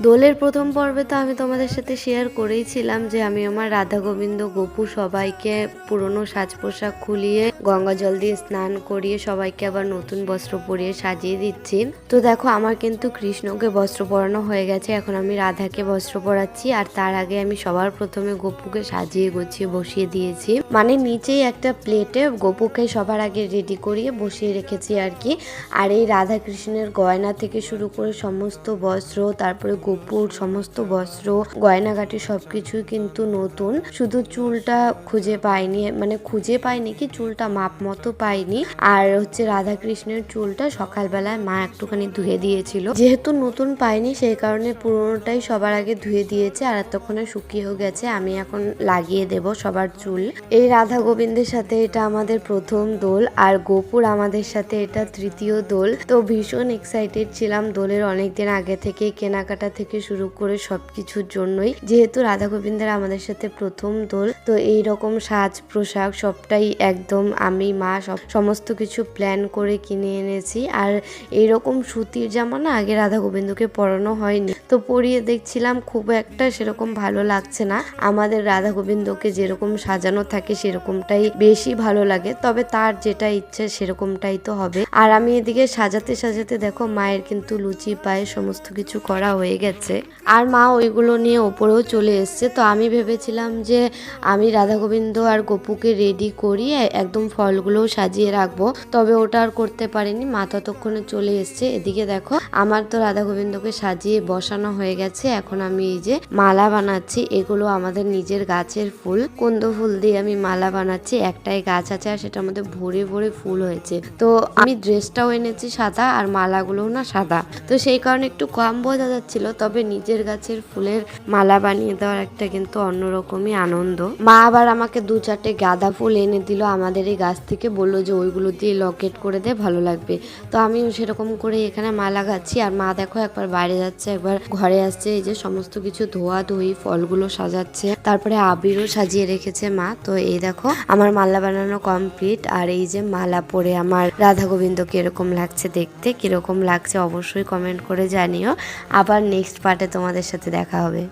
দোলের প্রথম পর্বে তো আমি তোমাদের সাথে শেয়ার করেইছিলাম যে আমি আমার রাধা গোবিন্দ গোপু সবাইকে পুরনো সাজ পোশাক খুলিয়ে গঙ্গা জল দিয়ে স্নান করিয়ে সবাইকে আবার নতুন বস্ত্র পরিয়ে সাজিয়ে দিচ্ছি। তো দেখো আমার কিন্তু কৃষ্ণকে বস্ত্র পরানো হয়ে গেছে, এখন আমি রাধাকে বস্ত্র পরাচ্ছি। আর তার আগে আমি সবার প্রথমে গোপুকে সাজিয়ে গুছিয়ে বসিয়ে দিয়েছি, মানে নিচেই একটা প্লেটে গোপুকে সবার আগে রেডি করিয়ে বসিয়ে রেখেছি আর কি। আর এই রাধা কৃষ্ণের গয়না থেকে শুরু করে সমস্ত বস্ত্র, তারপরে গোপুর সমস্ত বস্ত্র গয়নাগাটি সবকিছুই কিন্তু নতুন, শুধু চুলটা খুঁজে পাইনি, মানে খুঁজে পাইনি কি চুলটা মাপ মতো পাইনি। আর হচ্ছে রাধা কৃষ্ণের চুলটা সকালবেলায় মা একটুখানি ধুয়ে দিয়েছিল, যেহেতু নতুন পাইনি সেই কারণে পুরোনোটাই সবার আগে ধুয়ে দিয়েছে আর এতক্ষণে শুকিয়েও গেছে। আমি এখন লাগিয়ে দেব সবার চুল। এই রাধা গোবিন্দের সাথে এটা আমাদের প্রথম দোল, আর গোপুর আমাদের সাথে এটা তৃতীয় দোল। তো ভীষণ এক্সাইটেড ছিলাম দোলের অনেকদিন আগে থেকে, কেনাকাটা থেকে শুরু করে সবকিছুর জন্যই, যেহেতু রাধা গোবিন্দের আমাদের সাথে প্রথম দোল। তো এইরকম সাজ পোশাক সবটাই একদম আমি মা সমস্ত কিছু প্ল্যান করে কিনে এনেছি। আর এইরকম সুতির জামা না আগে রাধা গোবিন্দকে পরানো হয়নি, তো পরিয়ে দেখছিলাম খুব একটা সেরকম ভালো লাগছে না। আমাদের রাধা গোবিন্দকে যেরকম সাজানো থাকে সেরকমটাই বেশি ভালো লাগে, তবে তার যেটা ইচ্ছে সেরকমটাই তো হবে। আর আমি এদিকে সাজাতে সাজাতে দেখো মায়ের কিন্তু লুচি পায়ে সমস্ত কিছু করা হয়ে গেছে, আর মা ওইগুলো নিয়ে ওপরেও চলে এসছে। তো আমি ভেবেছিলাম যে আমি রাধা গোবিন্দ আর গোপুকে রেডি করিয়ে একদম ফলগুলোও সাজিয়ে রাখবো, তবে ওটা আর করতে পারিনি, মা ততক্ষণে চলে এসছে। এদিকে দেখো আমার তো রাধা গোবিন্দকে সাজিয়ে বসানো হয়ে গেছে, এখন আমি এই যে মালা বানাচ্ছি। এগুলো আমাদের নিজের গাছের ফুল, কুন্দ ফুল দিয়ে আমি মালা বানাচ্ছি। একটাই গাছ আছে আর সেটার মধ্যে ভরে ভরে ফুল হয়েছে। তো আমি ড্রেসটাও এনেছি সাদা আর মালাগুলোও না সাদা, তো সেই কারণে একটু কম বোঝা যাচ্ছিল, তবে নিজের গাছের ফুলের মালা বানিয়ে দেওয়ার একটা কিন্তু অন্যরকমই আনন্দ। মা আবার আমাকে 2-4টে গাঁদা ফুল এনে দিল আমাদের এই গাছ থেকে, বললো যে ওইগুলো দিয়ে লকেট করে দে, ভালো লাগবে। তো আমিও সেরকম করে এখানে মালা গাচ্ছি। আর মা দেখো একবার বাইরে যাচ্ছে একবার ঘরে আসছে, এই যে সমস্ত কিছু ধোয়া ধুই ফলগুলো সাজাচ্ছে, তারপরে আবিরও সাজিয়ে রেখেছে মা। তো এই দেখো আমার মালা বানানো কমপ্লিট। আর এই যে মালা পরে আমার রাধা গোবিন্দ কিরকম লাগছে দেখতে, কিরকম লাগছে অবশ্যই কমেন্ট করে জানিও। আবার নেক্সট পার্টে তোমাদের সাথে দেখা হবে।